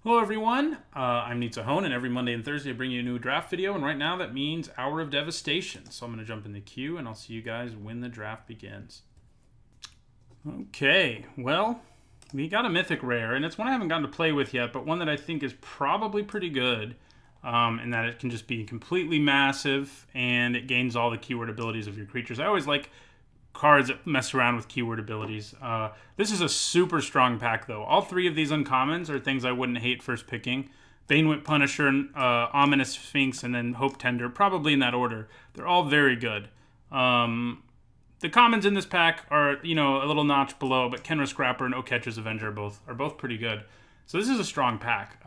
Hello everyone, I'm Nitsa and every Monday and Thursday I bring you a new draft video, and right now that means Hour of Devastation. So I'm going to jump in the queue and I'll see you guys when the draft begins. Okay, well, we got a Mythic Rare, and it's one I haven't gotten to play with yet, but one that I think is probably pretty good, in that it can just be completely massive, and it gains all the keyword abilities of your creatures. I always like cards that mess around with keyword abilities. This is a super strong pack, though. All three of these uncommons are things I wouldn't hate first picking. Banewit Punisher, Ominous Sphinx, and then Hope Tender, probably in that order. They're all very good. The commons in this pack are, a little notch below, but Kenra Scrapper and Oketch's Avenger are both pretty good. So this is a strong pack.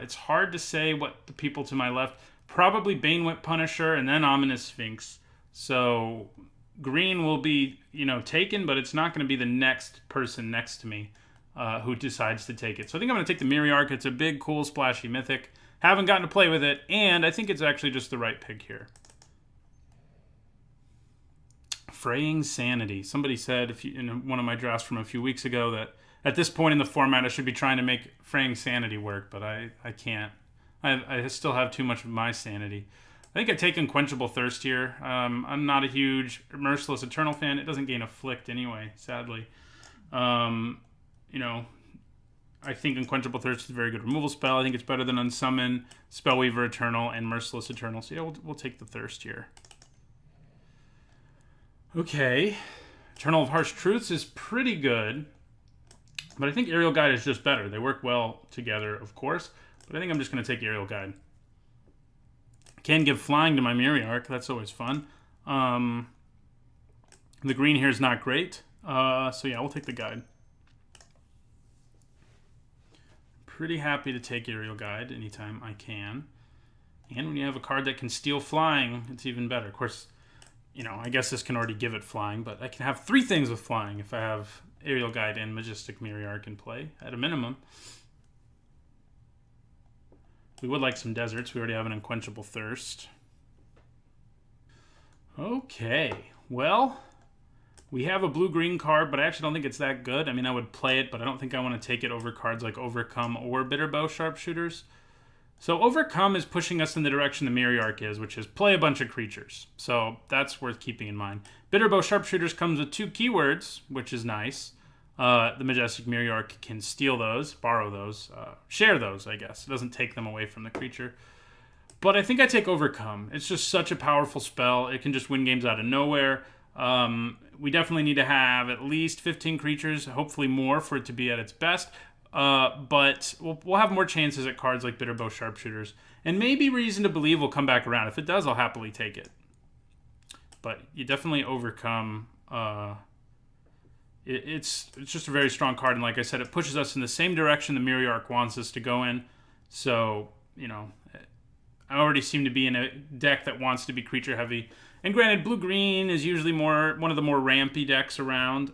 It's hard to say what the people to my left, probably Banewit Punisher and then Ominous Sphinx. So green will be, taken, but it's not going to be the next person next to me who decides to take it. So I think I'm going to take the Miriarch. It's a big, cool, splashy mythic. Haven't gotten to play with it, and I think it's actually just the right pick here. Fraying Sanity. Somebody said in one of my drafts from a few weeks ago that at this point in the format I should be trying to make Fraying Sanity work, but I can't. I still have too much of my sanity. I think I take Unquenchable Thirst here. I'm not a huge Merciless Eternal fan. It doesn't gain Afflict anyway, sadly. I think Unquenchable Thirst is a very good removal spell. I think it's better than Unsummon, Spellweaver Eternal, and Merciless Eternal. So yeah, we'll take the Thirst here. Okay. Eternal of Harsh Truths is pretty good, but I think Aerial Guide is just better. They work well together, of course, but I think I'm just going to take Aerial Guide. Can give flying to my Miriarch. That's always fun. The green here is not great. So yeah, we'll take the guide. Pretty happy to take Aerial Guide anytime I can. And when you have a card that can steal flying, it's even better. Of course, I guess this can already give it flying, but I can have 3 things with flying if I have Aerial Guide and Majestic Miriarch in play, at a minimum. We would like some deserts. We already have an Unquenchable Thirst. Okay, well, we have a blue-green card, but I actually don't think it's that good. I mean, I would play it, but I don't think I want to take it over cards like Overcome or Bitterbow Sharpshooters. So Overcome is pushing us in the direction the Miriarch is, which is play a bunch of creatures. So that's worth keeping in mind. Bitterbow Sharpshooters comes with 2 keywords, which is nice. The Majestic Miriarch can steal those, borrow those, share those, I guess. It doesn't take them away from the creature. But I think I take Overcome. It's just such a powerful spell. It can just win games out of nowhere. We definitely need to have at least 15 creatures, hopefully more, for it to be at its best. But we'll have more chances at cards like Bitterbow Sharpshooters. And maybe Reason to Believe will come back around. If it does, I'll happily take it. But you definitely Overcome. It's just a very strong card, and like I said, it pushes us in the same direction the Miriarch wants us to go in. So, I already seem to be in a deck that wants to be creature heavy. And granted, blue-green is usually one of the more rampy decks around,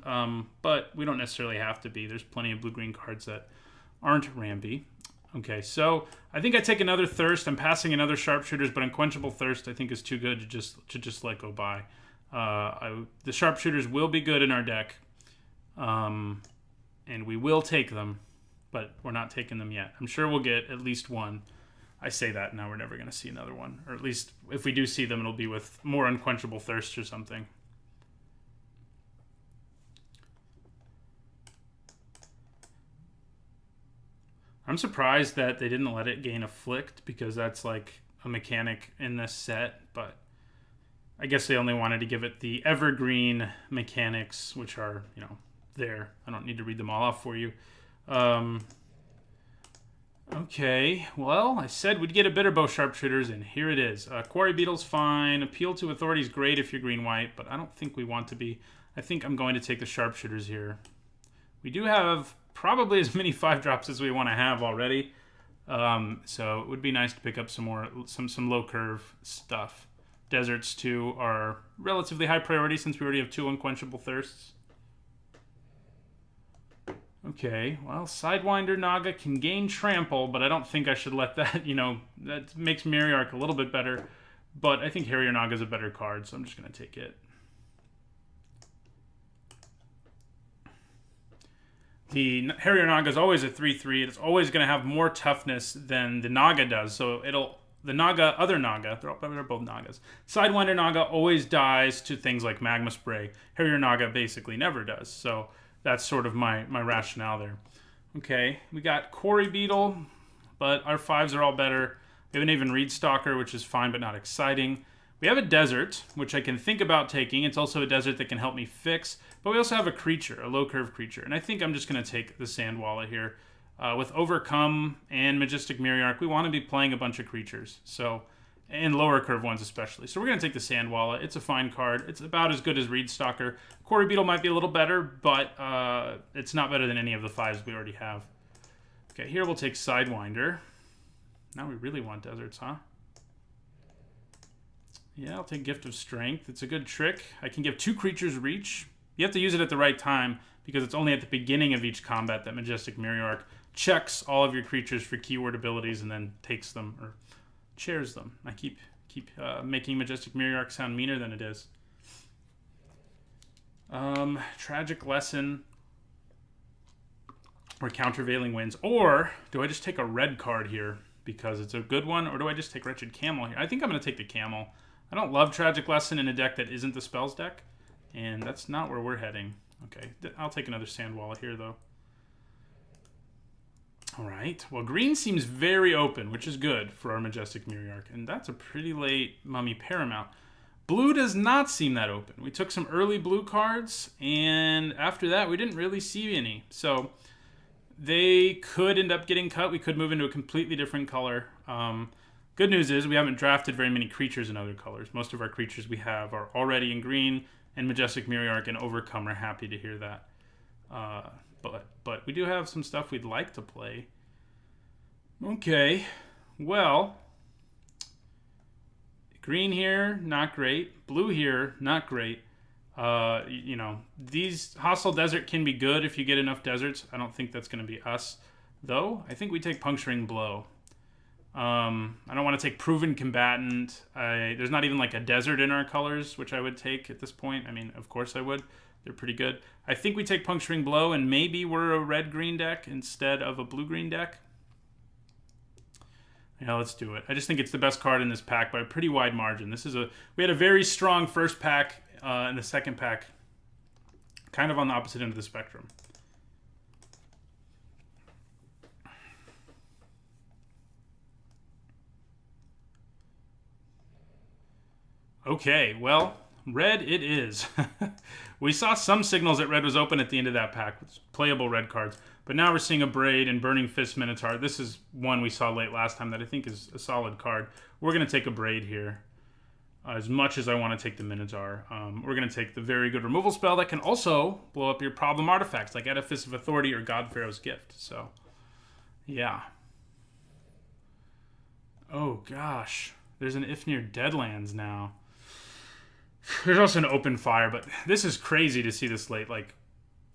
but we don't necessarily have to be. There's plenty of blue-green cards that aren't rampy. Okay, so I think I take another Thirst. I'm passing another Sharpshooters, but Unquenchable Thirst I think is too good to just let go by. The Sharpshooters will be good in our deck. And we will take them, but we're not taking them yet. I'm sure we'll get at least one. I say that now, we're never going to see another one. Or at least if we do see them, it'll be with more Unquenchable Thirst or something. I'm surprised that they didn't let it gain Afflict, because that's like a mechanic in this set, but I guess they only wanted to give it the evergreen mechanics, which are, there. I don't need to read them all off for you. Okay, well, I said we'd get a Bitterbow Sharpshooters, and here it is. Quarry Beetle's fine. Appeal to Authority is great if you're green-white, but I don't think we want to be. I think I'm going to take the Sharpshooters here. We do have probably as many 5-drops as we want to have already, so it would be nice to pick up some more, some low-curve stuff. Deserts, too, are relatively high priority since we already have 2 Unquenchable Thirsts. Okay, well, Sidewinder Naga can gain Trample, but I don't think I should let that, that makes Miriarch a little bit better. But I think Harrier Naga is a better card, so I'm just going to take it. The Harrier Naga is always a 3/3. It's always going to have more toughness than the Naga does. So the Naga, other Naga, they're both Nagas. Sidewinder Naga always dies to things like Magma Spray. Harrier Naga basically never does. So that's sort of my rationale there. Okay, we got Quarry Beetle, but our 5s are all better. We have an Even Reed Stalker, which is fine but not exciting. We have a Desert, which I can think about taking. It's also a Desert that can help me fix. But we also have a creature, a low curve creature. And I think I'm just going to take the Sandwalla here. With Overcome and Majestic Mirror Arc, we want to be playing a bunch of creatures. So, and lower curve ones especially. So we're going to take the Sandwalla. It's a fine card. It's about as good as Reed Stalker. Quarry Beetle might be a little better, but it's not better than any of the 5s we already have. Okay, here we'll take Sidewinder. Now we really want Deserts, huh? Yeah, I'll take Gift of Strength. It's a good trick. I can give 2 creatures reach. You have to use it at the right time because it's only at the beginning of each combat that Majestic Mirror Arc checks all of your creatures for keyword abilities and then takes them or chairs them. I keep making Majestic Mirror Arc sound meaner than it is. Tragic Lesson or Countervailing Winds. Or do I just take a red card here because it's a good one? Or do I just take Wretched Camel here? I think I'm going to take the Camel. I don't love Tragic Lesson in a deck that isn't the Spells deck. And that's not where we're heading. Okay, I'll take another Sandwalla here, though. All right. Well, green seems very open, which is good for our Majestic Mirror Arc. And that's a pretty late Mummy Paramount. Blue does not seem that open. We took some early blue cards, and after that, we didn't really see any. So they could end up getting cut. We could move into a completely different color. Good news is we haven't drafted very many creatures in other colors. Most of our creatures we have are already in green, and Majestic Mirror Arc and Overcome are happy to hear that. But we do have some stuff we'd like to play. Okay, well, green here, not great. Blue here, not great. You know, these Hostile Desert can be good if you get enough deserts. I don't think that's going to be us, though. I think we take Puncturing Blow. I don't want to take Proven Combatant. There's not even like a desert in our colors, which I would take at this point. I mean, of course I would. They're pretty good. I think we take Puncturing Blow, and maybe we're a red-green deck instead of a blue-green deck. Yeah, let's do it. I just think it's the best card in this pack by a pretty wide margin. We had a very strong first pack, and the second pack kind of on the opposite end of the spectrum. Okay, well, red it is. We saw some signals that red was open at the end of that pack with playable red cards. But now we're seeing a Braid and Burning Fist Minotaur. This is one we saw late last time that I think is a solid card. We're going to take a Braid here. As much as I want to take the Minotaur. We're going to take the very good removal spell that can also blow up your problem artifacts like Edifice of Authority or God Pharaoh's Gift. So, yeah. Oh, gosh. There's an Ifnir Deadlands now. There's also an Open Fire, but this is crazy to see this late. Like,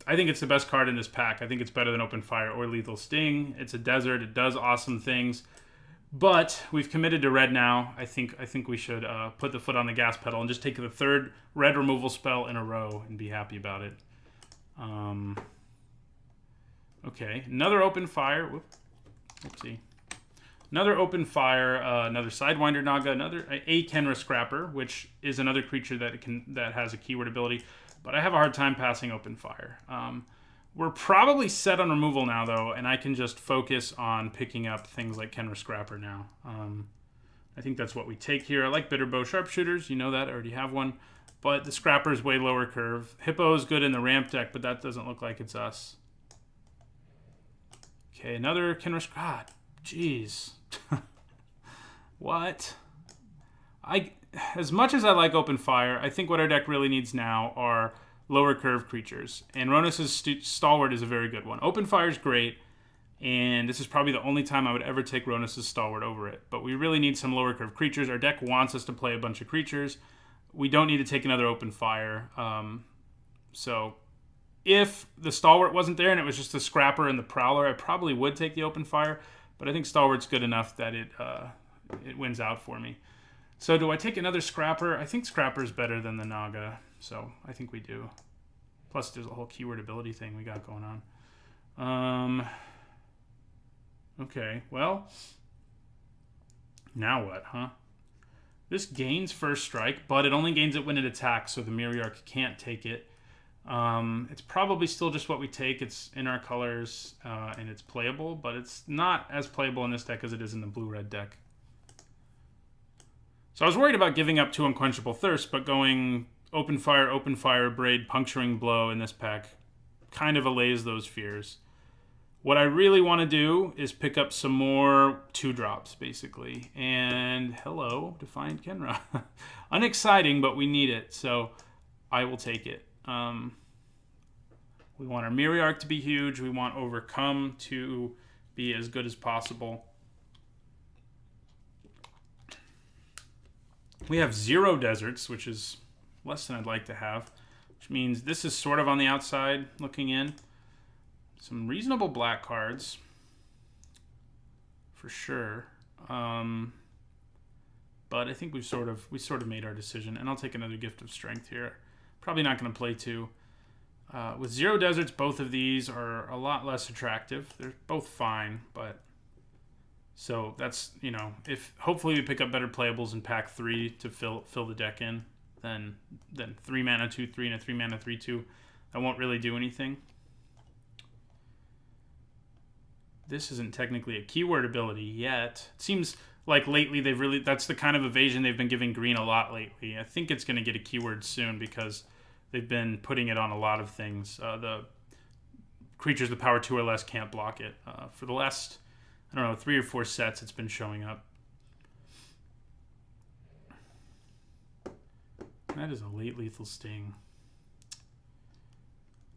I think it's the best card in this pack. I think it's better than Open Fire or Lethal Sting. It's a desert. It does awesome things. But we've committed to red now. I think we should put the foot on the gas pedal and just take the third red removal spell in a row and be happy about it. Okay, another Open Fire. Oopsie. Another Open Fire, another Sidewinder Naga, another a Kenra Scrapper, which is another creature that has a keyword ability. But I have a hard time passing Open Fire. We're probably set on removal now, though, and I can just focus on picking up things like Kenra Scrapper now. I think that's what we take here. I like Bitterbow Sharpshooters. You know that. I already have one. But the Scrapper is way lower curve. Hippo is good in the ramp deck, but that doesn't look like it's us. Okay, another Kenra Scrapper. God, jeez. What? As much as I like Open Fire, I think what our deck really needs now are lower curve creatures. And Ronus' Stalwart is a very good one. Open Fire is great, and this is probably the only time I would ever take Ronus' Stalwart over it. But we really need some lower curve creatures. Our deck wants us to play a bunch of creatures. We don't need to take another Open Fire. So if the Stalwart wasn't there and it was just the Scrapper and the Prowler, I probably would take the Open Fire. But I think Stalwart's good enough that it wins out for me. So do I take another Scrapper? I think Scrapper is better than the Naga, so I think we do. Plus, there's a whole keyword ability thing we got going on. Okay, well, now what, huh? This gains first strike, but it only gains it when it attacks, so the Miriarch can't take it. It's probably still just what we take. It's in our colors, and it's playable, but it's not as playable in this deck as it is in the blue-red deck. So I was worried about giving up to Unquenchable Thirst, but going open fire, braid, puncturing blow in this pack kind of allays those fears. What I really want to do is pick up some more 2-drops, basically. And hello, Defiant Kenra. Unexciting, but we need it, so I will take it. We want our Miriarch to be huge. We want Overcome to be as good as possible. We have 0 deserts, which is less than I'd like to have, which means this is sort of on the outside looking in. Some reasonable black cards, for sure. But I think we sort of made our decision, and I'll take another Gift of Strength here. Probably not going to play 2. With 0 deserts, both of these are a lot less attractive. They're both fine, but so that's, you know, if hopefully we pick up better playables in pack 3 to fill the deck in, then 3 mana 2/3 and a 3 mana 3/2. That won't really do anything. This isn't technically a keyword ability yet. It seems like lately that's the kind of evasion they've been giving green a lot lately. I think it's going to get a keyword soon because they've been putting it on a lot of things. The creatures with power 2 or less can't block it. For the last, I don't know, 3 or 4 sets it's been showing up. That is a late lethal sting.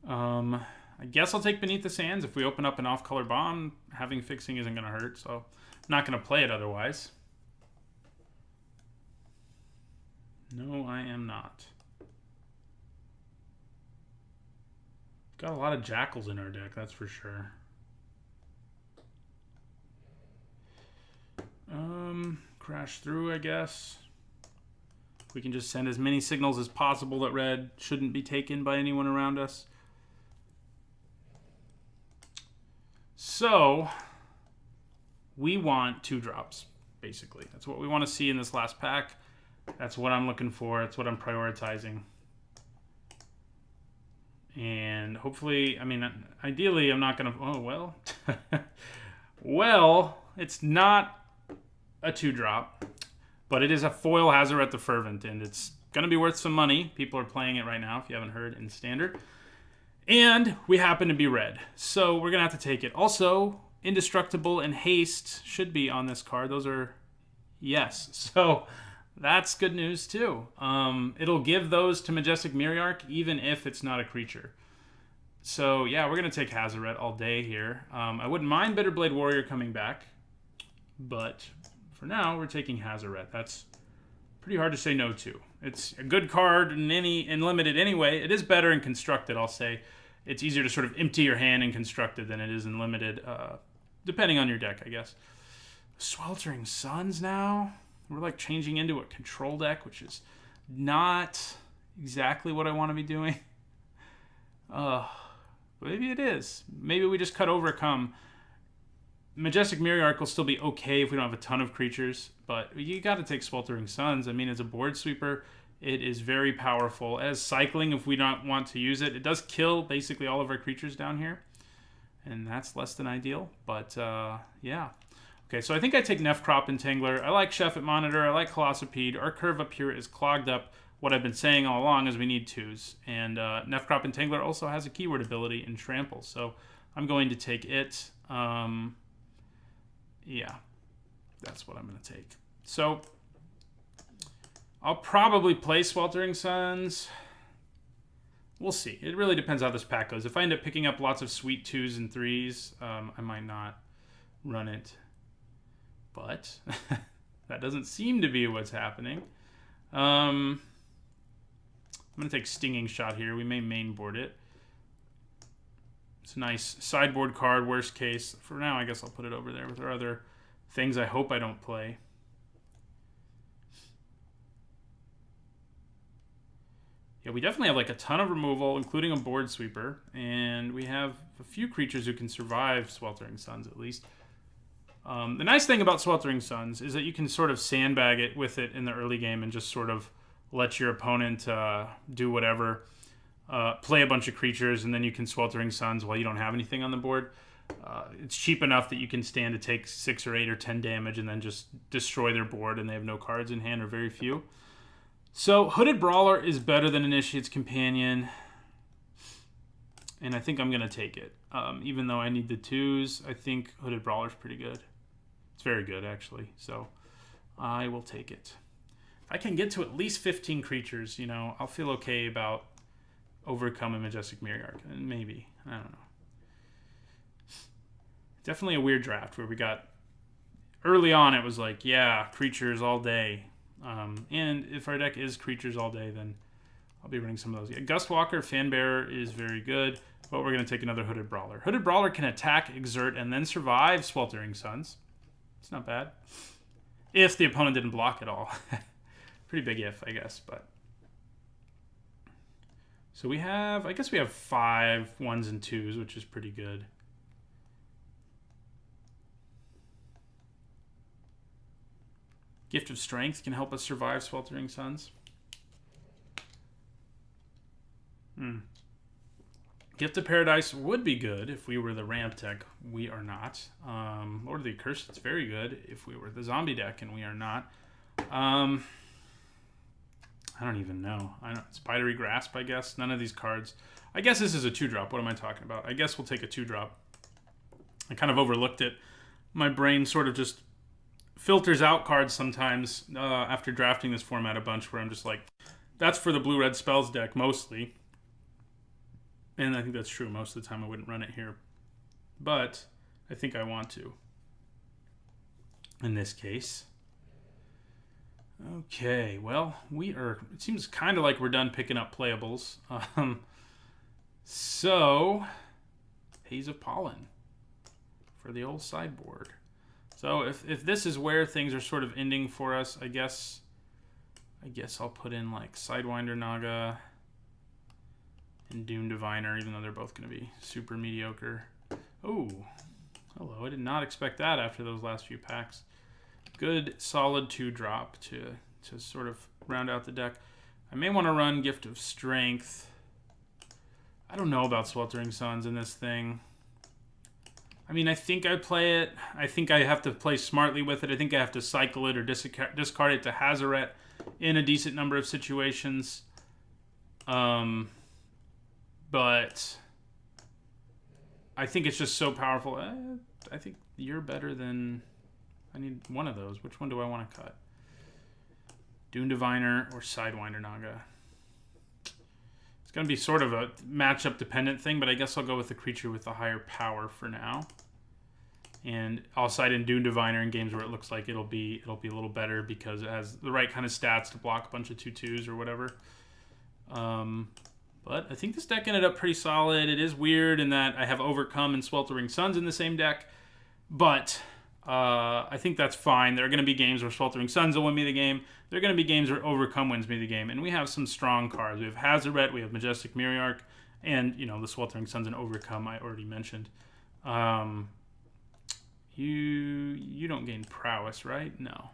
I guess I'll take Beneath the Sands. If we open up an off-color bomb, having fixing isn't going to hurt, so I'm not going to play it otherwise. No, I am not. Got a lot of Jackals in our deck, that's for sure. Crash through, I guess. We can just send as many signals as possible that red shouldn't be taken by anyone around us. So, we want 2-drops, basically. That's what we want to see in this last pack. That's what I'm looking for. That's what I'm prioritizing. And hopefully, I mean, ideally, I'm not going to... Oh, well. Well, it's not a 2-drop, but it is a foil Hazaret the Fervent, and it's going to be worth some money. People are playing it right now, if you haven't heard, in Standard. And we happen to be red, so we're going to have to take it. Also, Indestructible and Haste should be on this card. Those are yes. So that's good news, too. It'll give those to Majestic Miriarch, even if it's not a creature. So, yeah, we're going to take Hazaret all day here. I wouldn't mind Bitterblade Warrior coming back, but for now, we're taking Hazaret. That's pretty hard to say no to. It's a good card in Limited anyway. It is better in Constructed, I'll say. It's easier to sort of empty your hand in Constructed than it is in Limited, depending on your deck, I guess. Sweltering Suns now? We're like changing into a control deck, which is not exactly what I want to be doing. Maybe it is. Maybe we just cut Overcome. Majestic Miriarch will still be okay if we don't have a ton of creatures, but you got to take Sweltering Suns. I mean, as a board sweeper, it is very powerful. As cycling, if we don't want to use it, it does kill basically all of our creatures down here, and that's less than ideal, but yeah. Okay, so I think I take Nefcrop Entangler. I like Chef Monitor. I like Colossopede. Our curve up here is clogged up. What I've been saying all along is we need 2s, and Nefcrop Entangler also has a keyword ability in Trample, so I'm going to take it. Yeah, that's what I'm going to take. So, I'll probably play Sweltering Suns. We'll see. It really depends how this pack goes. If I end up picking up lots of sweet 2s and 3s, I might not run it. But that doesn't seem to be what's happening. I'm going to take Stinging Shot here. We may mainboard it. It's a nice sideboard card, worst case. For now, I guess I'll put it over there with our other things I hope I don't play. we definitely have like a ton of removal, including a board sweeper, and we have a few creatures who can survive Sweltering Suns at least. The nice thing about Sweltering Suns is that you can sort of sandbag it with it in the early game and just sort of let your opponent do whatever, play a bunch of creatures, and then you can Sweltering Suns while you don't have anything on the board. It's cheap enough that you can stand to take 6 or 8 or 10 damage and then just destroy their board, and they have no cards in hand or very few. So Hooded Brawler is better than Initiate's Companion, and I think I'm going to take it. Even though I need the 2s, I think Hooded Brawler is pretty good. It's very good, actually. So I will take it. If I can get to at least 15 creatures, you know, I'll feel okay about overcoming Majestic Mirror. Maybe. I don't know. Definitely a weird draft where we got... Early on, it was like, yeah, creatures all day. And if our deck is creatures all day, then I'll be running some of those. Yeah, Gustwalker, Fanbearer is very good, but we're going to take another Hooded Brawler. Hooded Brawler can attack, exert, and then survive Sweltering Suns. It's not bad. If the opponent didn't block at all. Pretty big if, I guess, but... So we have... I guess we have 5 1s and 2s, which is pretty good. Gift of Strength can help us survive Sweltering Suns. Gift of Paradise would be good if we were the ramp deck. We are not. Lord of the Accursed, it's very good if we were the zombie deck, and we are not. I don't even know. Spidery Grasp, I guess. None of these cards. I guess this is a 2-drop. What am I talking about? I guess we'll take a 2-drop. I kind of overlooked it. My brain sort of just filters out cards sometimes after drafting this format a bunch, where I'm just like, that's for the blue-red spells deck mostly. And I think that's true. Most of the time I wouldn't run it here. But I think I want to. In this case. Okay, well, it seems kind of like we're done picking up playables. So, Haze of Pollen for the old sideboard. So if this is where things are sort of ending for us, I guess I'll put in like Sidewinder Naga and Doom Diviner, even though they're both going to be super mediocre. Oh, hello. I did not expect that after those last few packs. Good, solid 2-drop to sort of round out the deck. I may want to run Gift of Strength. I don't know about Sweltering Suns in this thing. I mean, I think I play it. I think I have to play smartly with it. I think I have to cycle it or discard it to Hazaret in a decent number of situations. But I think it's just so powerful. I think you're better than... I need one of those. Which one do I want to cut? Doom Diviner or Sidewinder Naga? It's going to be sort of a matchup dependent thing, but I guess I'll go with the creature with the higher power for now. And I'll side in Doom Diviner in games where it looks like it'll be a little better because it has the right kind of stats to block a bunch of 2/2s or whatever. But I think this deck ended up pretty solid. It is weird in that I have Overcome and Sweltering Suns in the same deck, but I think that's fine. There are going to be games where Sweltering Suns will win me the game. There are going to be games where Overcome wins me the game, and we have some strong cards. We have Hazaret, we have Majestic Mirror, and you know the Sweltering Suns and Overcome I already mentioned. You don't gain Prowess, right? No.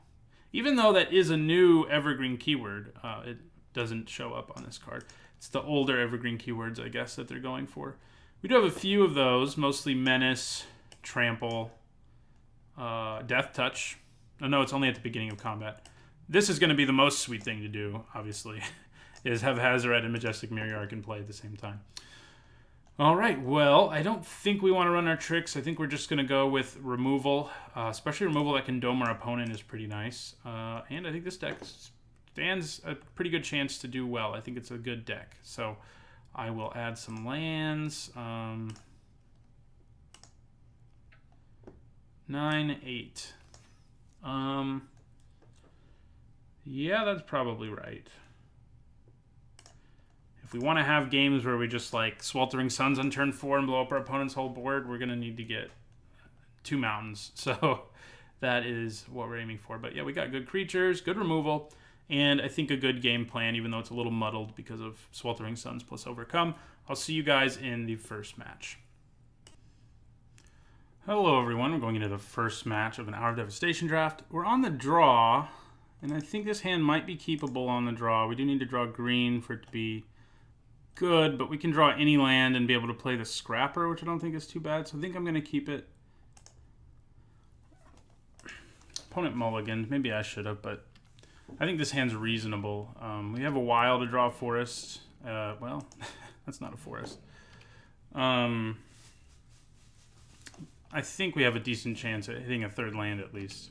Even though that is a new Evergreen keyword, it doesn't show up on this card. It's the older Evergreen keywords, I guess, that they're going for. We do have a few of those, mostly Menace, Trample, Death Touch. Oh, no, it's only at the beginning of combat. This is going to be the most sweet thing to do, obviously, is have Hazaret and Majestic Mirror in play at the same time. All right, well, I don't think we want to run our tricks. I think we're just going to go with removal, especially removal that can dome our opponent is pretty nice. And I think this deck stands a pretty good chance to do well. I think it's a good deck. So I will add some lands. 9, 8. Yeah, that's probably right. If we want to have games where we just like Sweltering Suns on turn 4 and blow up our opponent's whole board, we're going to need to get 2 mountains. So that is what we're aiming for. But yeah, we got good creatures, good removal, and I think a good game plan, even though it's a little muddled because of Sweltering Suns plus Overcome. I'll see you guys in the first match. Hello everyone, we're going into the first match of an Hour of Devastation draft. We're on the draw, and I think this hand might be keepable on the draw. We do need to draw green for it to be good, but we can draw any land and be able to play the Scrapper, which I don't think is too bad, so I think I'm going to keep it. Opponent mulliganed. Maybe I should have, but I think this hand's reasonable. We have a while to draw a forest. Well, that's not a forest. I think we have a decent chance at hitting a third land at least.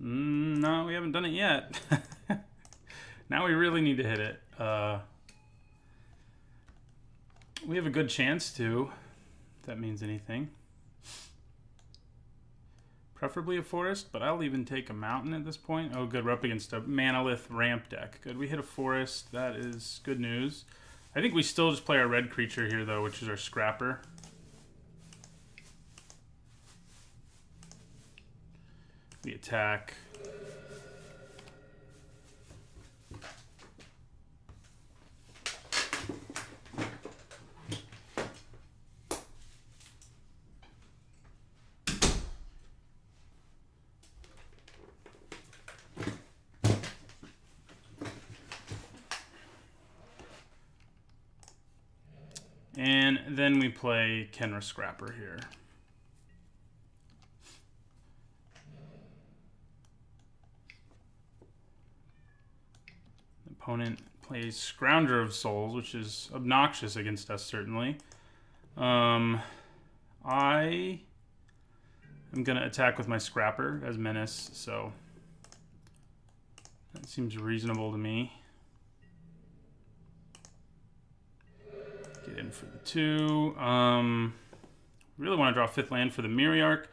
No, we haven't done it yet. Now we really need to hit it. We have a good chance to, if that means anything. Preferably a forest, but I'll even take a mountain at this point. Oh, good. We're up against a Manalith ramp deck. Good. We hit a forest. That is good news. I think we still just play our red creature here, though, which is our Scrapper. We attack. And then we play Kenra Scrapper here. Opponent plays Scrounger of Souls, which is obnoxious against us, certainly. I am going to attack with my Scrapper as Menace, so that seems reasonable to me. Get in for the 2. Really want to draw a 5th land for the Miriarch.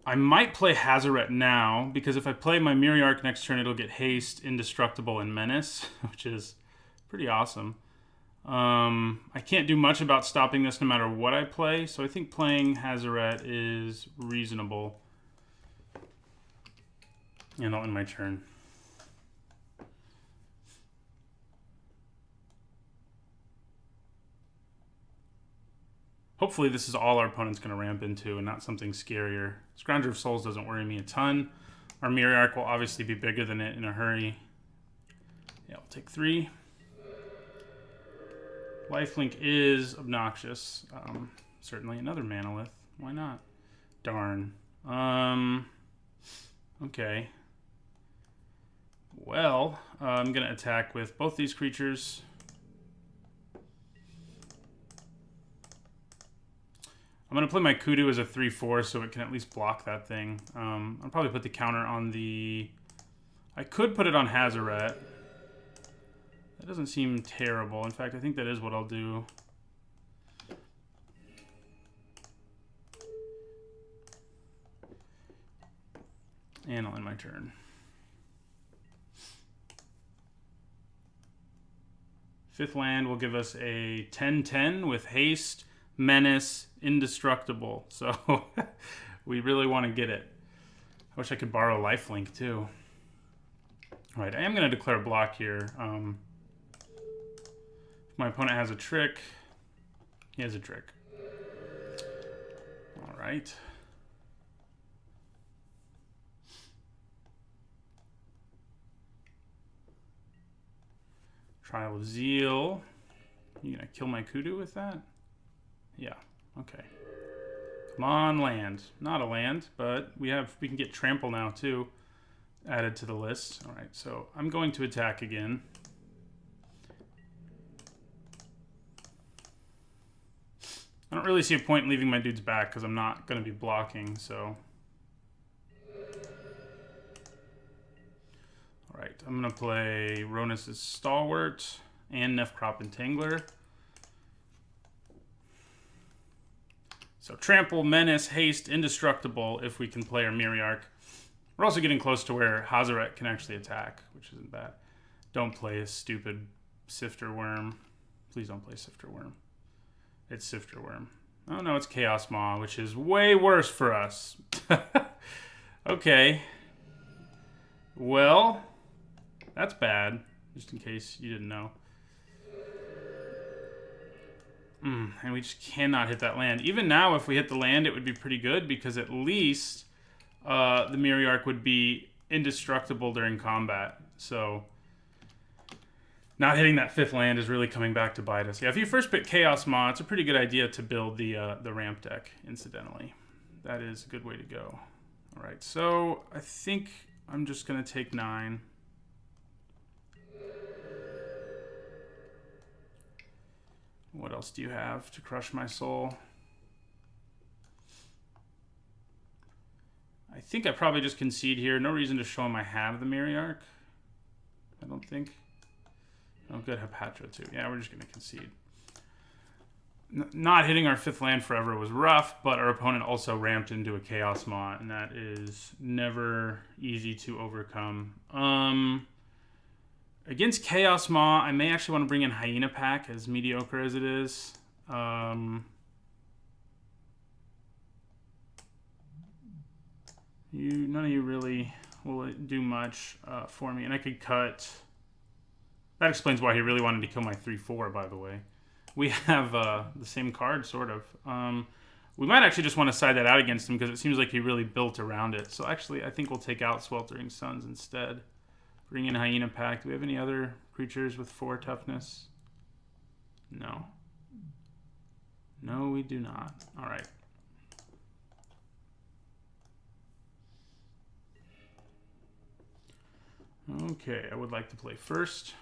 I might play Hazoret now, because if I play my Miriarch next turn, it'll get Haste, Indestructible, and Menace, which is pretty awesome. I can't do much about stopping this no matter what I play, so I think playing Hazoret is reasonable. And I'll end my turn. Hopefully this is all our opponent's going to ramp into and not something scarier. Scrounger of Souls doesn't worry me a ton. Our Miriarch will obviously be bigger than it in a hurry. Yeah, we'll take 3. Lifelink is obnoxious. Certainly another Manalith. Why not? Darn. Okay. Well, I'm going to attack with both these creatures. I'm going to play my Kudu as a 3/4 so it can at least block that thing. I'll probably put the counter on the... I could put it on Hazoret. That doesn't seem terrible. In fact, I think that is what I'll do. And I'll end my turn. 5th land will give us a 10/10 with Haste, Menace, Indestructible. So we really want to get it. I wish I could borrow Lifelink too. All right, I am going to declare a block here. If my opponent has a trick, he has a trick. All right. Trial of Zeal. You gonna kill my Kudu with that? Yeah, okay. Come on, land. Not a land, but we can get Trample now too, added to the list. All right, so I'm going to attack again. I don't really see a point in leaving my dudes back because I'm not going to be blocking, so. All right, I'm going to play Ronus' Stalwart and Nefkrop Entangler. So Trample, Menace, Haste, Indestructible if we can play our Miriarch. We're also getting close to where Hazoret can actually attack, which isn't bad. Don't play a stupid Sifter Worm. Please don't play Sifter Worm. It's Sifter Worm. Oh no, it's Chaos Maw, which is way worse for us. Okay. Well, That's bad, just in case you didn't know. And we just cannot hit that land. Even now, if we hit the land, it would be pretty good, because at least the Mirror Arc would be indestructible during combat. So not hitting that 5th land is really coming back to bite us. Yeah, if you first pick Chaos Maw, it's a pretty good idea to build the ramp deck, incidentally. That is a good way to go. All right, so I think I'm just going to take 9. What else do you have to crush my soul? I think I probably just concede here. No reason to show him I have the Mirror Arc. I don't think. Oh, good. Hepatra, too. Yeah, we're just going to concede. Not hitting our 5th land forever was rough, but our opponent also ramped into a Chaos Maw, and that is never easy to overcome. Against Chaos Maw, I may actually want to bring in Hyena Pack, as mediocre as it is. None of you really will do much for me. And I could cut... That explains why he really wanted to kill my 3/4, by the way. We have the same card, sort of. We might actually just want to side that out against him, because it seems like he really built around it. So actually, I think we'll take out Sweltering Suns instead. Bring in Hyena Pack. Do we have any other creatures with 4 toughness? No. No, we do not. All right. Okay, I would like to play first.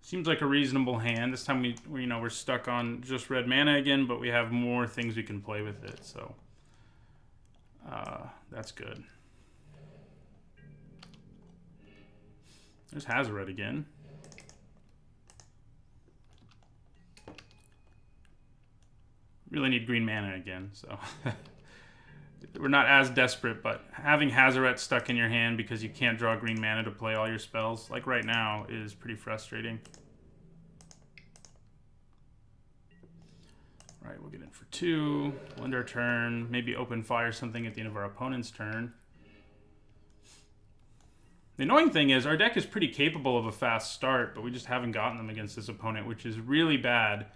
Seems like a reasonable hand. This time we're stuck on just red mana again, but we have more things we can play with it, so that's good. There's Hazoret again. Really need green mana again, so we're not as desperate, but having Hazoret stuck in your hand because you can't draw green mana to play all your spells, like right now, is pretty frustrating. All right, we'll get in for 2, we'll end our turn, maybe open fire something at the end of our opponent's turn. The annoying thing is, our deck is pretty capable of a fast start, but we just haven't gotten them against this opponent, which is really bad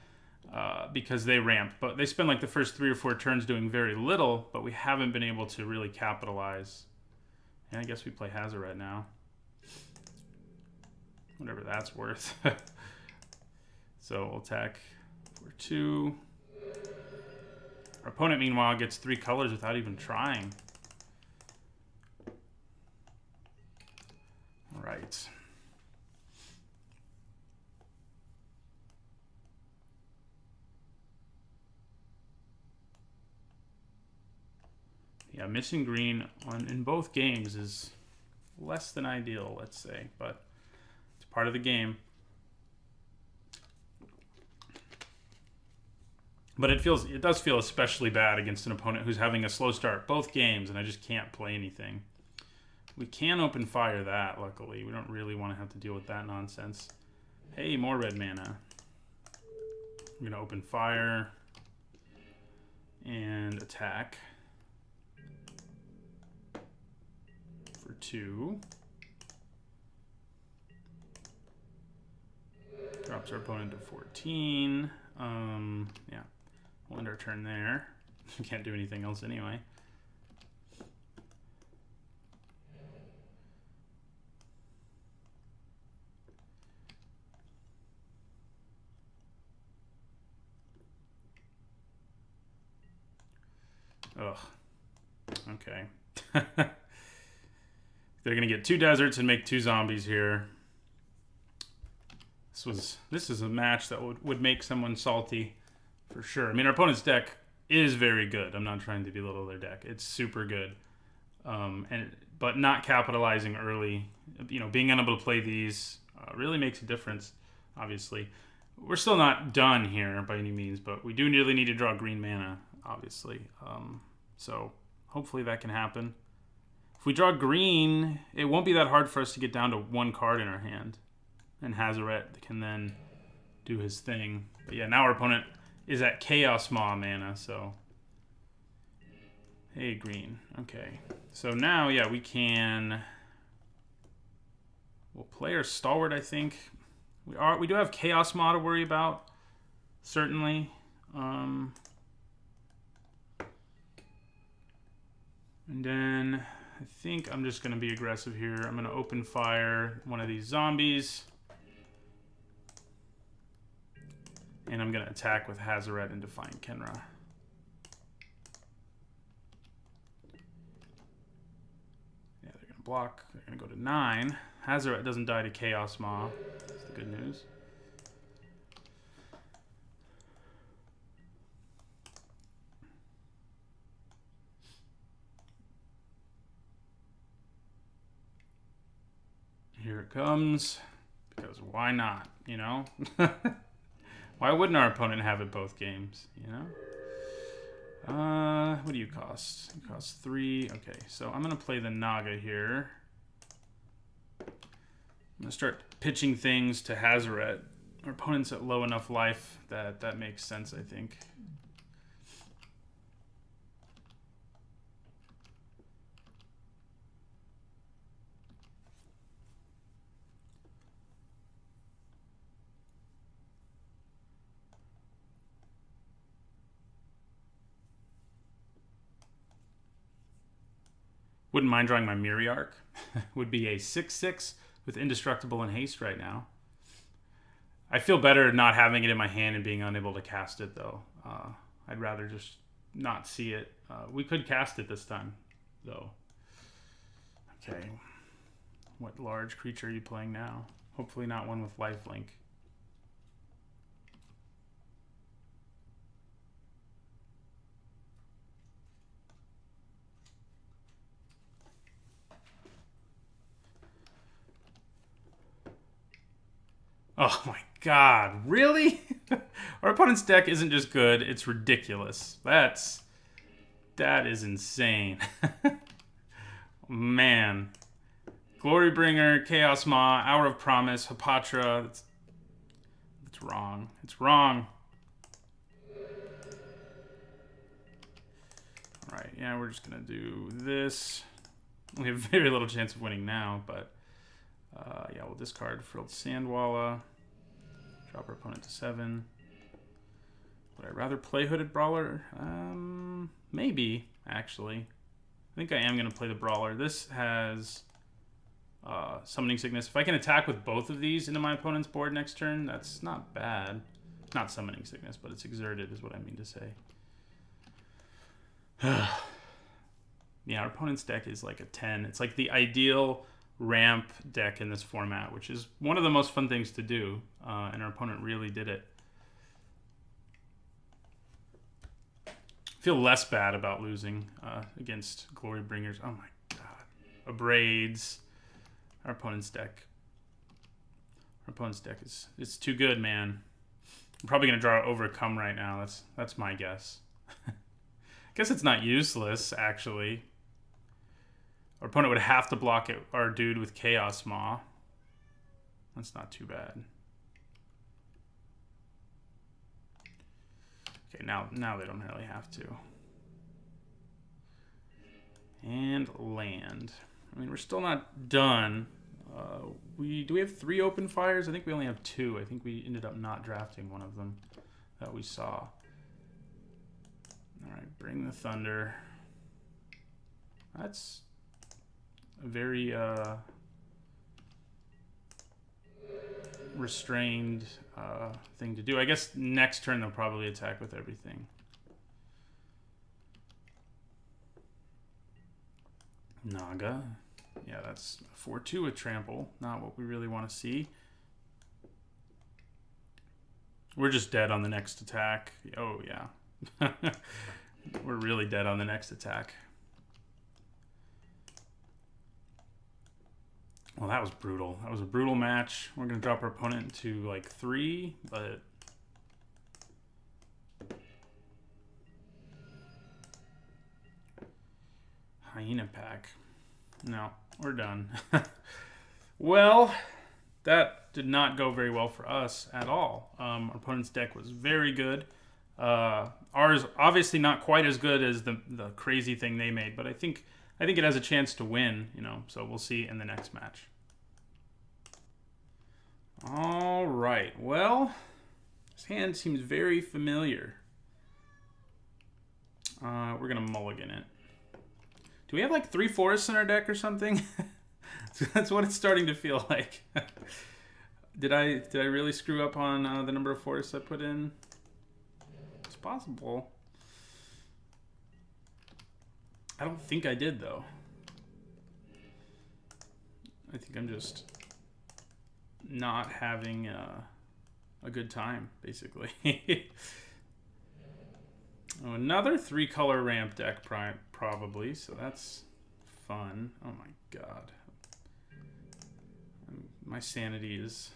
because they ramp. But they spend like the first 3 or 4 turns doing very little, but we haven't been able to really capitalize. And I guess we play Hazoret now. Whatever that's worth. So we'll attack for 2. Our opponent, meanwhile, gets 3 colors without even trying. All right. Yeah, missing green in both games is less than ideal, let's say, but it's part of the game. But it does feel especially bad against an opponent who's having a slow start both games, and I just can't play anything. We can open fire that, luckily. We don't really want to have to deal with that nonsense. Hey, more red mana. I'm going to open fire and attack for 2. Drops our opponent to 14. Yeah, we'll end our turn there. We can't do anything else anyway. Ugh. Okay. They're going to get 2 deserts and make 2 zombies here. This is a match that would make someone salty for sure. I mean, our opponent's deck is very good. I'm not trying to belittle their deck. It's super good. But not capitalizing early, being unable to play these really makes a difference, obviously. We're still not done here by any means, but we do really need to draw green mana, obviously. So hopefully that can happen. If we draw green, it won't be that hard for us to get down to 1 card in our hand. And Hazoret can then do his thing. But yeah, now our opponent is at Chaos Maw mana, so... Hey, green. Okay. So now, yeah, we can... play our Stalwart, I think. We do have Chaos Maw to worry about, certainly. And then I think I'm just going to be aggressive here. I'm going to open fire one of these zombies. And I'm going to attack with Hazaret and Defiant Kenra. Yeah, they're going to block. They're going to go to 9. Hazaret doesn't die to Chaos Maw. That's the good news. Here it comes. Because why not, you know? Why wouldn't our opponent have it both games, you know? What do you cost? You cost 3. Okay, so I'm going to play the Naga here. I'm going to start pitching things to Hazaret. Our opponent's at low enough life that makes sense, I think. Wouldn't mind drawing my Miriarch. Would be a 6/6 with Indestructible and Haste right now. I feel better not having it in my hand and being unable to cast it, though. I'd rather just not see it. We could cast it this time, though. Okay. What large creature are you playing now? Hopefully not one with lifelink. Oh my god, really? Our opponent's deck isn't just good, it's ridiculous. That is insane. Man. Glorybringer, Chaos Maw, Hour of Promise, Hapatra. That's wrong. It's wrong. Alright, yeah, we're just gonna do this. We have very little chance of winning now, but yeah, we'll discard Frilled Sandwalla. Drop our opponent to 7. Would I rather play Hooded Brawler? Maybe, actually. I think I am going to play the Brawler. This has Summoning Sickness. If I can attack with both of these into my opponent's board next turn, that's not bad. Not Summoning Sickness, but it's Exerted is what I mean to say. Yeah, our opponent's deck is like a 10. It's like the ideal ramp deck in this format, which is one of the most fun things to do, and our opponent really did it. Feel less bad about losing against Glorybringers. Oh my god. Abrades. Our opponent's deck. Our opponent's deck is too good, man. I'm probably gonna draw Overcome right now. That's my guess. I guess it's not useless, actually. Our opponent would have to block our dude with Chaos Maw. That's not too bad. Okay, now they don't really have to. And land. I mean, we're still not done. Do we have 3 open fires? I think we only have 2. I think we ended up not drafting one of them that we saw. All right, bring the Thunder. That's a very restrained thing to do. I guess next turn they'll probably attack with everything. Naga. Yeah, that's 4/2 with Trample. Not what we really want to see. We're just dead on the next attack. Oh, yeah. We're really dead on the next attack. Well, that was brutal. That was a brutal match. We're going to drop our opponent to like 3, but... Hyena pack. No, we're done. Well, that did not go very well for us at all. Our opponent's deck was very good. Ours obviously not quite as good as the crazy thing they made, but I think it has a chance to win, you know, so we'll see in the next match. All right. Well, this hand seems very familiar. We're going to mulligan it. Do we have like 3 forests in our deck or something? That's what it's starting to feel like. Did I really screw up on the number of forests I put in? It's possible. I don't think I did, though. I think I'm just not having a good time, basically. Oh, another 3-color ramp deck, probably, so that's fun. Oh my god. My sanity is...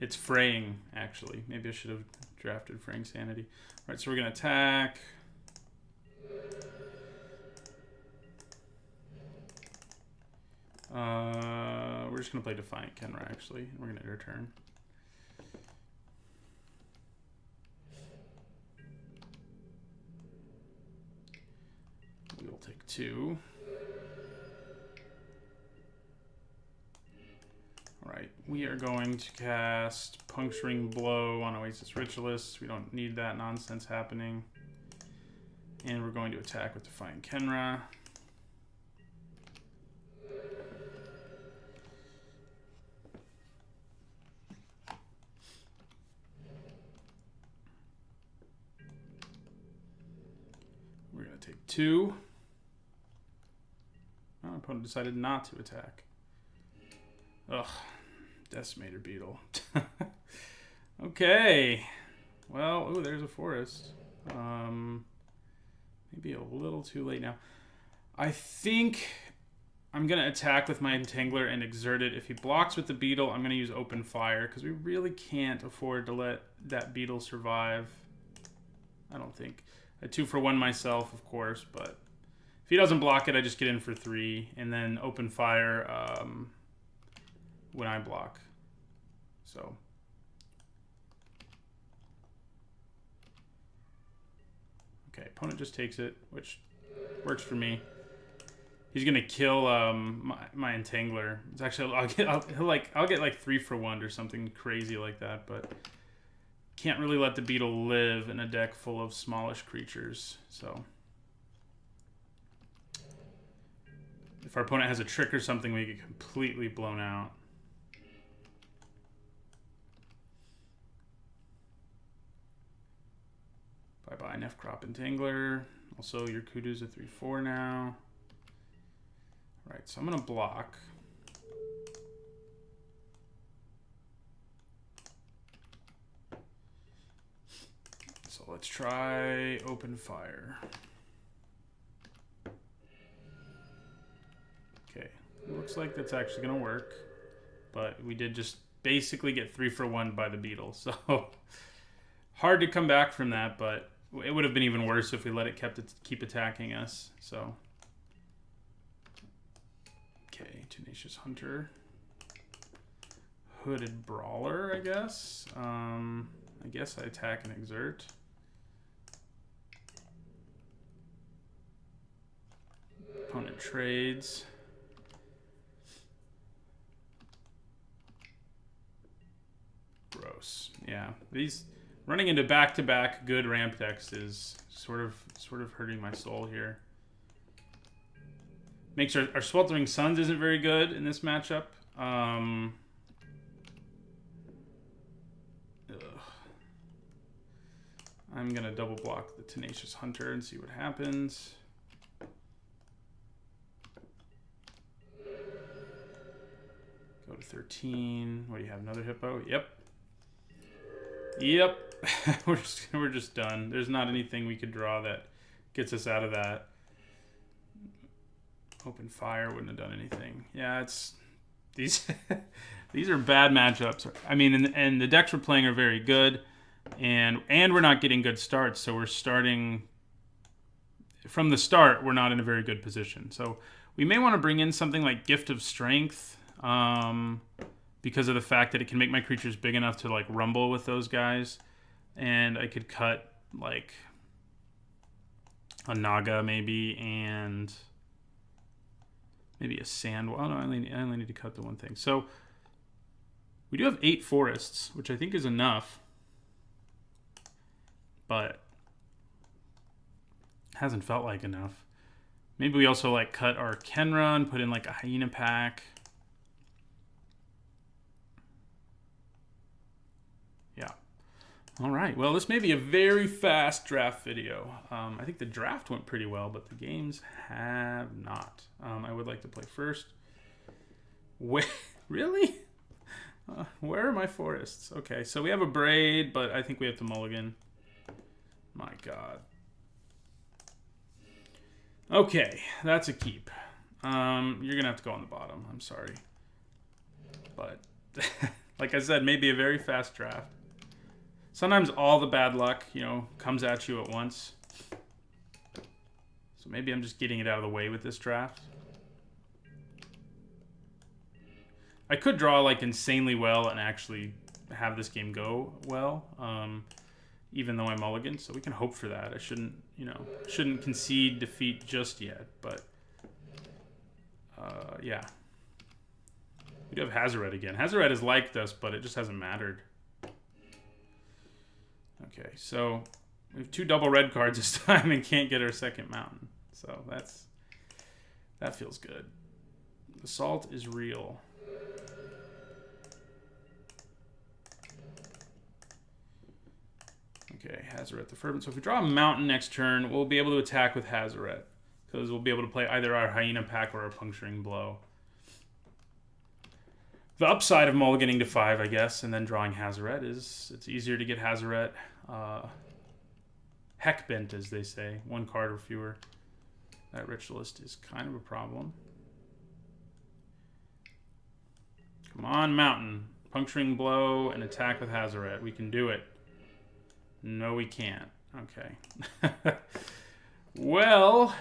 It's fraying, actually. Maybe I should have drafted fraying sanity. Alright, so we're going to attack. We're just going to play Defiant Kenra, actually. We're going to end our turn. We'll take 2. Alright, we are going to cast Puncturing Blow on Oasis Ritualist. We don't need that nonsense happening. And we're going to attack with Defiant Kenra. We're going to take 2. Our opponent decided not to attack. Ugh. Decimator Beetle. Okay. Well, oh, there's a forest. Maybe a little too late now. I think I'm going to attack with my Entangler and exert it. If he blocks with the Beetle, I'm going to use Open Fire, because we really can't afford to let that Beetle survive. I don't think. I 2-for-1 myself, of course, but if he doesn't block it, I just get in for 3, and then Open Fire when I block. So okay, opponent just takes it, which works for me. He's gonna kill my Entangler. It's actually I'll get like 3-for-1 or something crazy like that, but can't really let the Beetle live in a deck full of smallish creatures. So if our opponent has a trick or something, we get completely blown out. Bye-bye, Nefcrop Entangler. Also, your Kudu's a 3-4 now. Alright, so I'm going to block. So let's try Open Fire. Okay, looks like that's actually going to work. But we did just basically get 3-for-1 by the Beetle. So hard to come back from that, but it would have been even worse if we let it keep attacking us. So okay, Tenacious Hunter, Hooded Brawler, I guess. I guess I attack and exert. Opponent trades. Gross. Yeah, these running into back-to-back good ramp decks is sort of hurting my soul here. Makes our Sweltering Suns isn't very good in this matchup. I'm gonna double block the Tenacious Hunter and see what happens. Go to 13. What do you have? Another Hippo? Yep. Yep. we're just done. There's not anything we could draw that gets us out of that. Open Fire wouldn't have done anything. Yeah, it's these these are bad matchups. I mean, and the decks we're playing are very good, and we're not getting good starts. So we're starting from the start. We're not in a very good position. So we may want to bring in something like Gift of Strength. Because of the fact that it can make my creatures big enough to like rumble with those guys, and I could cut like a Naga maybe, and maybe a Sand. Oh no, I only need to cut the one thing. So We do have 8 forests, which I think is enough. But hasn't felt like enough. Maybe we also like cut our Kenra and put in like a hyena pack. Yeah. All right. Well, this may be a very fast draft video. I think the draft went pretty well, but the games have not. I would like to play first. Wait, really? Where are my forests? Okay, so we have a braid, but I think we have to mulligan. My God. Okay, that's a keep. You're gonna have to go on the bottom. I'm sorry, but like I said, maybe a very fast draft. Sometimes all the bad luck, you know, comes at you at once. So maybe I'm just getting it out of the way with this draft. I could draw like insanely well and actually have this game go well, even though I mulligan. So we can hope for that. I shouldn't, you know, shouldn't concede defeat just yet. But yeah, we do have Hazaret again. Hazaret has liked us, but it just hasn't mattered. Okay, so we have 2 double red cards this time and can't get our second mountain. So that feels good. Assault is real. Okay, Hazaret the Fervent. So if we draw a mountain next turn, we'll be able to attack with Hazaret. Because we'll be able to play either our Hyena Pack or our Puncturing Blow. The upside of mulliganing to 5, I guess, and then drawing Hazaret is it's easier to get Hazaret. Heck bent, as they say. 1 card or fewer. That ritualist is kind of a problem. Come on, mountain. Puncturing Blow and attack with Hazaret. We can do it. No, we can't. Okay. Well,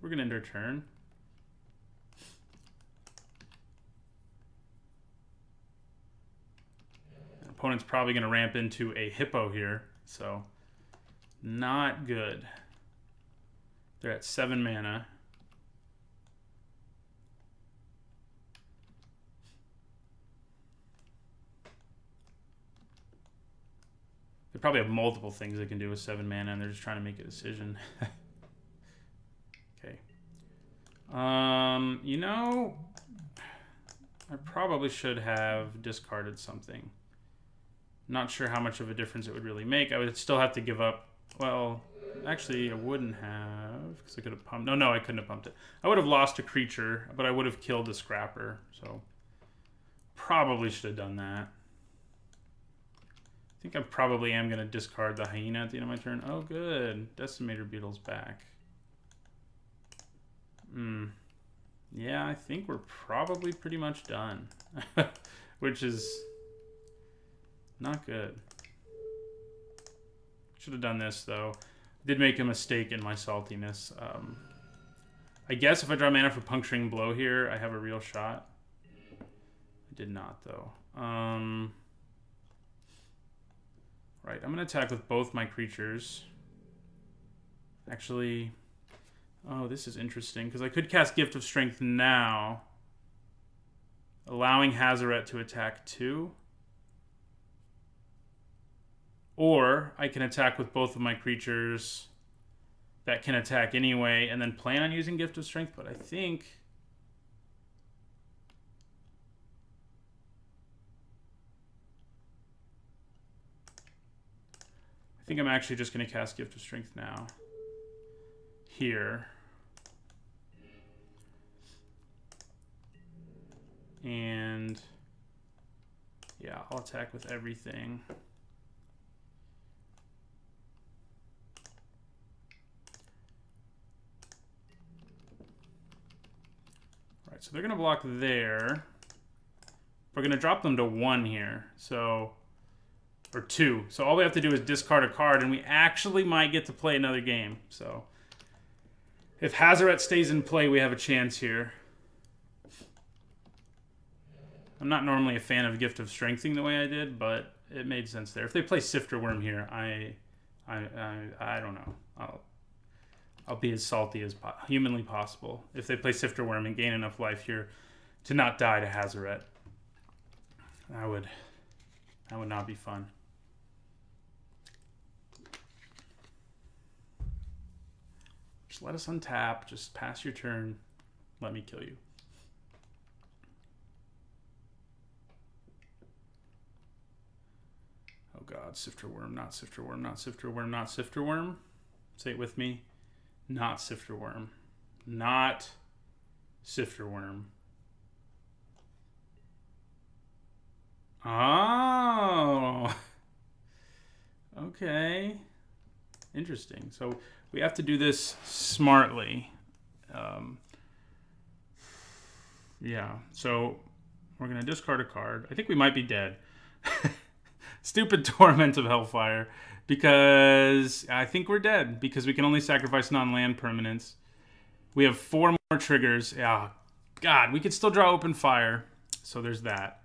we're going to end our turn. The opponent's probably going to ramp into a hippo here, so not good. They're at 7 mana. They probably have multiple things they can do with 7 mana, and they're just trying to make a decision. Okay. You know, I probably should have discarded something. Not sure how much of a difference it would really make. I would still have to give up. Well, actually, I wouldn't have, because I could have pumped. No, I couldn't have pumped it. I would have lost a creature, but I would have killed the scrapper. So probably should have done that. I think I probably am going to discard the hyena at the end of my turn. Oh, good. Decimator Beetle's back. Yeah, I think we're probably pretty much done. Which is not good. Should have done this, though. Did make a mistake in my saltiness. I guess if I draw mana for Puncturing Blow here, I have a real shot. I did not, though. Right, I'm going to attack with both my creatures. Actually, oh, this is interesting, because I could cast Gift of Strength now, allowing Hazaret to attack 2. Or I can attack with both of my creatures that can attack anyway, and then plan on using Gift of Strength, but I think I'm actually just going to cast Gift of Strength now. Here. And yeah, I'll attack with everything. Alright, so they're going to block there. We're going to drop them to 1 here. So, or 2. So all we have to do is discard a card, and we actually might get to play another game. So if Hazaret stays in play, we have a chance here. I'm not normally a fan of Gift of Strengthing the way I did, but it made sense there. If they play Sifter Worm here, I don't know. I'll be as salty as humanly possible if they play Sifter Worm and gain enough life here to not die to Hazaret. That would not be fun. Just let us untap. Just pass your turn. Let me kill you. Oh God, Sifter Worm, not Sifter Worm, not Sifter Worm, not Sifter Worm. Say it with me. Not Sifter Worm. Not Sifter Worm. Oh. Okay. Interesting. So we have to do this smartly. Yeah. So we're going to discard a card. I think we might be dead. Stupid Torment of Hellfire. Because I think we're dead. Because we can only sacrifice non-land permanents. We have 4 more triggers. Oh, God. We could still draw Open Fire. So there's that.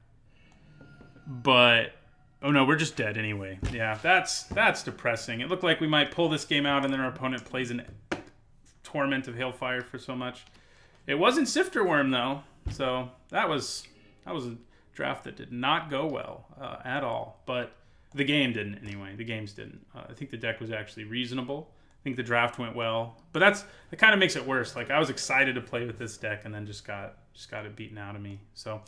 But... oh no, we're just dead anyway. Yeah, that's depressing. It looked like we might pull this game out and then our opponent plays an Torment of Hailfire for so much. It wasn't Sifter Worm though, so that was a draft that did not go well at all. But the game didn't anyway. The games didn't. I think the deck was actually reasonable. I think the draft went well, but that kind of makes it worse. Like I was excited to play with this deck and then just got it beaten out of me. So.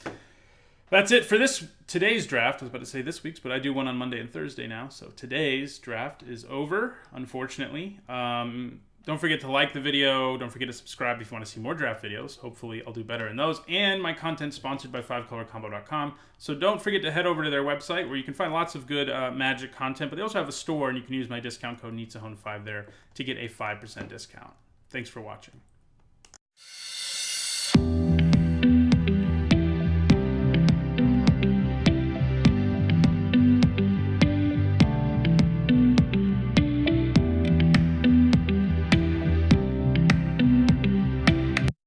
That's it for today's draft. I was about to say this week's, but I do one on Monday and Thursday now. So today's draft is over, unfortunately. Don't forget to like the video. Don't forget to subscribe if you want to see more draft videos. Hopefully I'll do better in those. And my content's sponsored by 5colorcombo.com. So don't forget to head over to their website where you can find lots of good Magic content. But they also have a store, and you can use my discount code NITSAHONE5 there to get a 5% discount. Thanks for watching.